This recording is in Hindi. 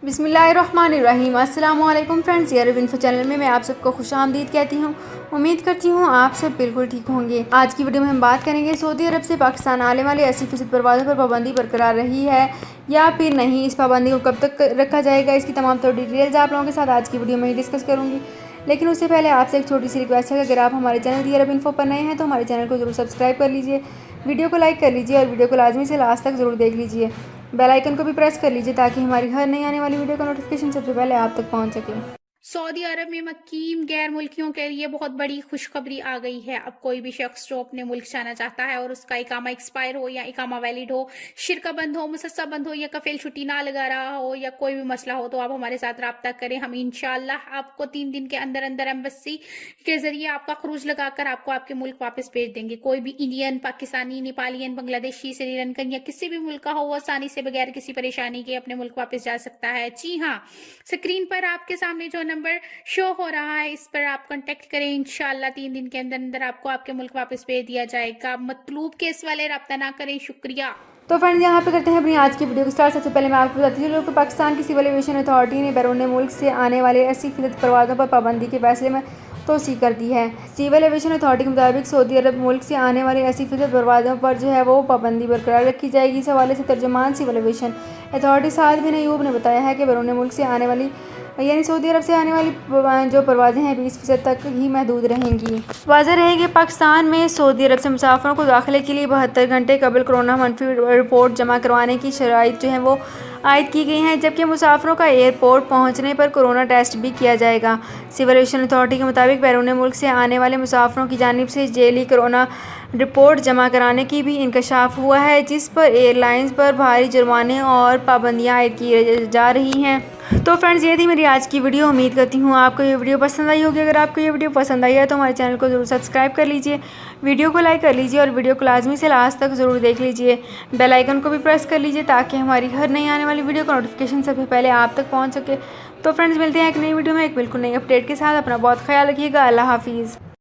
बिस्मिल्लाहिर्रहमानिर्रहीम। अस्सलाम वालेकुम फ्रेंड्स, यार इन्फो चैनल में मैं आप सबको खुशामदीद कहती हूँ। उम्मीद करती हूँ आप सब बिल्कुल ठीक होंगे। आज की वीडियो में हम बात करेंगे सऊदी अरब से पाकिस्तान आने वाले 80% परवाज़ों पर पाबंदी बरकरार रही है या फिर नहीं, इस पाबंदी को कब तक रखा जाएगा, इसकी तमाम तो डिटेल्स आप लोगों के साथ आज की वीडियो में ही डिस्कस करूँगी। लेकिन उससे पहले आपसे एक छोटी सी रिक्वेस्ट है कि अगर आप हमारे चैनल दी अरब इन्फो पर नए हैं तो हमारे चैनल को जरूर सब्सक्राइब कर लीजिए, वीडियो को लाइक कर लीजिए और वीडियो को लाजमी से लास्ट तक ज़रूर देख लीजिए। बेल आइकन को भी प्रेस कर लीजिए ताकि हमारी हर नई आने वाली वीडियो का नोटिफिकेशन सबसे पहले आप तक पहुंच सके। सऊदी अरब में मुकीम गैर मुल्कियों के लिए बहुत बड़ी खुशखबरी आ गई है। अब कोई भी शख्स जो अपने मुल्क जाना चाहता है और उसका इकामा एक्सपायर हो या इकामा वैलिड हो, शिरका बंद हो, मुसस्सा बंद हो या कफील छुट्टी ना लगा रहा हो या कोई भी मसला हो तो आप हमारे साथ रब्ता करें। हम इंशाल्लाह आपको 3 दिन के अंदर अंदर एम्बेसी के जरिए आपका खरूज लगाकर आपको आपके मुल्क वापस भेज देंगे। कोई भी इंडियन, पाकिस्तानी, नेपालियन, बांग्लादेशी, श्रीलंकन या किसी भी मुल्क का हो, वो आसानी से बगैर किसी परेशानी के अपने मुल्क वापस जा सकता है। जी हाँ, स्क्रीन पर आपके सामने जो नंबर शो हो रहा है इस पर आप कांटेक्ट करें। इंशाल्लाह 3 दिन के अंदर अंदर आपको आपके मुल्क वापस भेज दिया जाएगा। मतलूब केस वाले रब्ता ना करें। शुक्रिया। तो फ्रेंड्स, यहाँ पे करते हैं अपनी आज की वीडियो को स्टार्ट। सबसे पहले मैं आपको बताती हूँ कि पाकिस्तान की सिविल एविएशन अथॉरिटी ने बैरून मुल्क से आने वाले 80% परवाज़ों पर पाबंदी के फैसले में तोसी कर दी है। सिविल एविएशन अथॉरिटी के मुताबिक सऊदी अरब मुल्क से आने वाले 80% परवाज़ों पर जो है वो पाबंदी बरकरार रखी जाएगी। इस हवाले से तर्जुमान सिविल एविएशन अथॉरिटी साद बिन अयूब ने बताया है कि बैरून मुल्क से आने वाली यानी सऊदी अरब से आने वाली जो परवाज़ें हैं 20% तक ही महदूद रहेंगी। वाज़ेह रहे कि पाकिस्तान में सऊदी अरब से मुसाफिरों को दाखिले के लिए 72 घंटे कबल कोरोना मनफी रिपोर्ट जमा करवाने की शराइत जो है वो आयद की गई हैं, जबकि मुसाफिरों का एयरपोर्ट पहुंचने पर कोरोना टेस्ट भी किया जाएगा। सिविल एविएशन अथॉरिटी के मुताबिक बैरून मुल्क से आने वाले मुसाफिरों की जानिब से जेली कोरोना रिपोर्ट जमा कराने की भी इंकशाफ हुआ है, जिस पर एयरलाइंस पर भारी जुर्माने और पाबंदियाँ आयद की जा रही हैं। तो फ्रेंड्स, ये थी मेरी आज की वीडियो। उम्मीद करती हूँ आपको ये वीडियो पसंद आई होगी। अगर आपको ये वीडियो पसंद आई है तो हमारे चैनल को ज़रूर सब्सक्राइब कर लीजिए, वीडियो को लाइक कर लीजिए और वीडियो को लाजमी से लास्ट तक ज़रूर देख लीजिए। बेल आइकन को भी प्रेस कर लीजिए ताकि हमारी हर नई आने वाली वीडियो का नोटिफिकेशन सबसे पहले आप तक पहुँच सके। तो फ्रेंड्स, मिलते हैं एक नई वीडियो में एक बिल्कुल नई अपडेट के साथ। अपना बहुत ख्याल रखिएगा। अल्लाह हाफिज़।